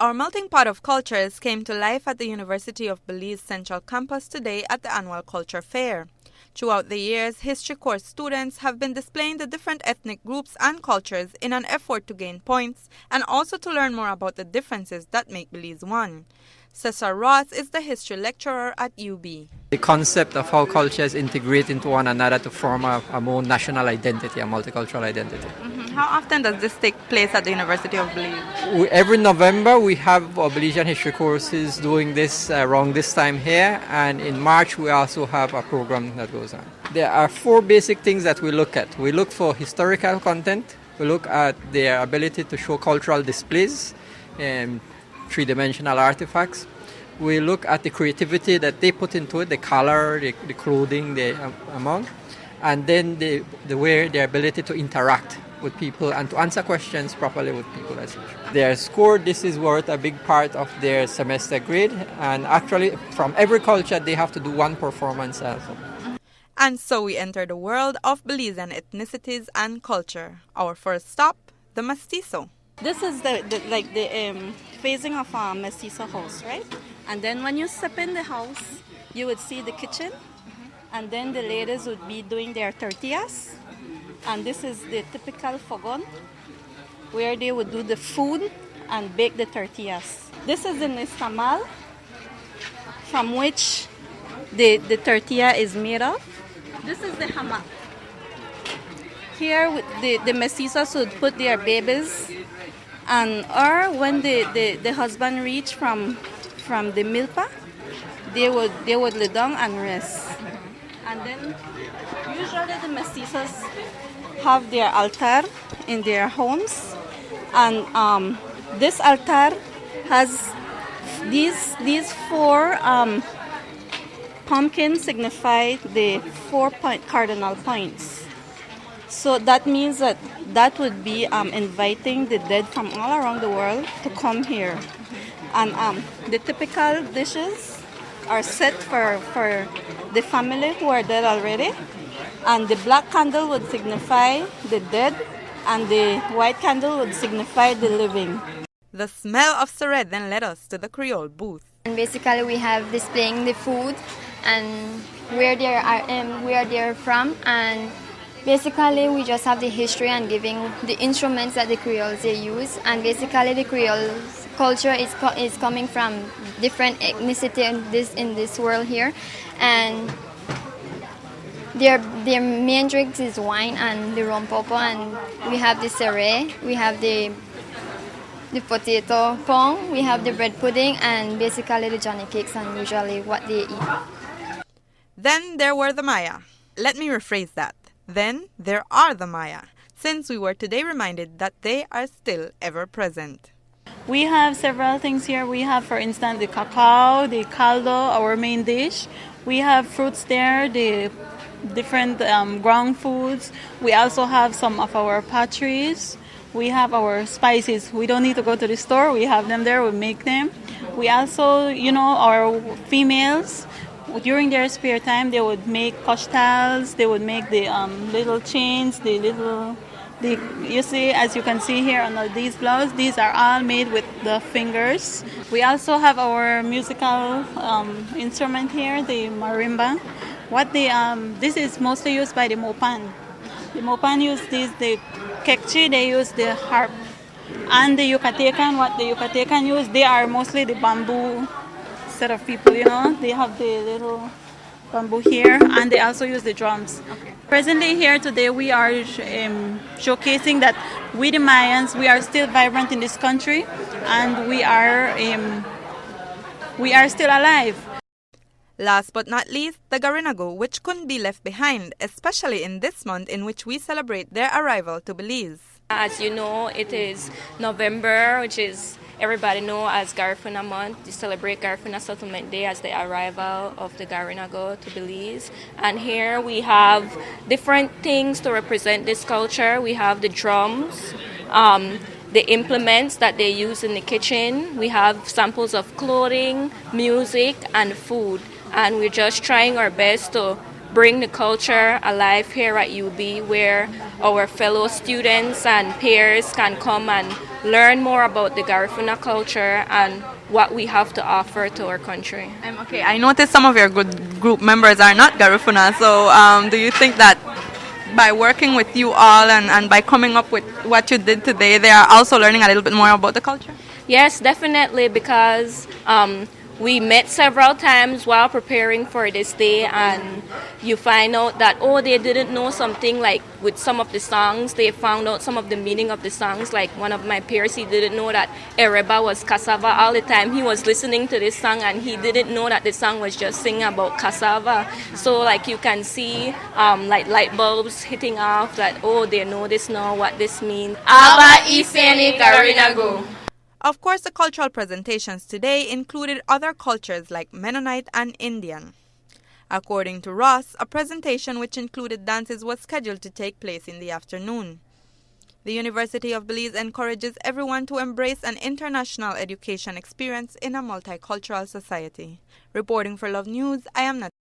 Our melting pot of cultures came to life at the University of Belize Central Campus today at the annual Culture Fair. Throughout the years, history course students have been displaying the different ethnic groups and cultures in an effort to gain points and also to learn more about the differences that make Belize one. CESAR Ross is the history lecturer at UB. The concept of how cultures integrate into one another to form a more national identity, a multicultural identity. How often does this take place at the University of Belize? Every November we have our Belizean history courses doing this around this time here, and in March we also have a program that goes on. There are four basic things that we look at. We look for historical content, we look at their ability to show cultural displays, three-dimensional artifacts. We look at the creativity that they put into it, the color, the clothing, the amount, and then the way their ability to interact with people and to answer questions properly with people as such. Their score, this is worth a big part of their semester grade, and actually from every culture they have to do one performance also. And so we enter the world of Belizean ethnicities and culture. Our first stop, the Mestizo. This is the phasing of a Mestizo house, right? And then when you step in the house, you would see the kitchen, and then the ladies would be doing their tortillas. And this is the typical fogon, where they would do the food and bake the tortillas. This is the nixtamal, from which the tortilla is made of. This is the hamac. Here, the mestizos would put their babies, or when the husband reached from the milpa, they would lay down and rest. And then usually the mestizos have their altar in their homes, and this altar has these four pumpkins signify the 4-point cardinal points. So that means that would be inviting the dead from all around the world to come here. And the typical dishes are set for the family who are dead already. And the black candle would signify the dead, and the white candle would signify the living. The smell of Seret then led us to the Creole booth. And basically, we have displaying the food and where they're from, and basically we just have the history and giving the instruments that the Creoles they use. And basically, the Creole culture is coming from different ethnicity in this world here, and their main drinks is wine and the rompopo, and we have the sere, we have the potato pong, we have the bread pudding, and basically the Johnny cakes, and usually what they eat. Then there were the Maya. Let me rephrase that. Then there are the Maya, since we were today reminded that they are still ever present. We have several things here. We have, for instance, the cacao, the caldo, our main dish. We have fruits there, the different ground foods. We also have some of our potteries. We have our spices. We don't need to go to the store. We have them there. We make them. We also, our females, during their spare time, they would make costals. They would make the little chains, you see, as you can see here on these blouses, these are all made with the fingers. We also have our musical instrument here, the marimba. This is mostly used by the Mopan. The Mopan use the Kekchi, they use the harp. And the Yucatecan, what the Yucatecan use, they are mostly the bamboo set of people, They have the little bamboo here, and they also use the drums. Presently here today we are showcasing that we the Mayans, we are still vibrant in this country, and we are still alive. Last but not least, the Garinagu, which couldn't be left behind, especially in this month in which we celebrate their arrival to Belize. As you know, it is November, which is everybody know as Garifuna month. They celebrate Garifuna Settlement Day as the arrival of the Garinagu to Belize. And here we have different things to represent this culture. We have the drums, the implements that they use in the kitchen. We have samples of clothing, music, and food. And we're just trying our best to bring the culture alive here at UB, where our fellow students and peers can come and learn more about the Garifuna culture and what we have to offer to our country. Okay, I noticed some of your good group members are not Garifuna, so do you think that by working with you all and by coming up with what you did today, they are also learning a little bit more about the culture? Yes, definitely, because we met several times while preparing for this day, and you find out that, they didn't know something, like with some of the songs. They found out some of the meaning of the songs. Like one of my peers, he didn't know that Ereba was cassava. All the time he was listening to this song and he didn't know that the song was just singing about cassava. So like you can see like light bulbs hitting off that, they know this now, what this means. Aba iseni karinago. Of course, the cultural presentations today included other cultures like Mennonite and Indian. According to Ross, a presentation which included dances was scheduled to take place in the afternoon. The University of Belize encourages everyone to embrace an international education experience in a multicultural society. Reporting for Love News, I am NATALIE.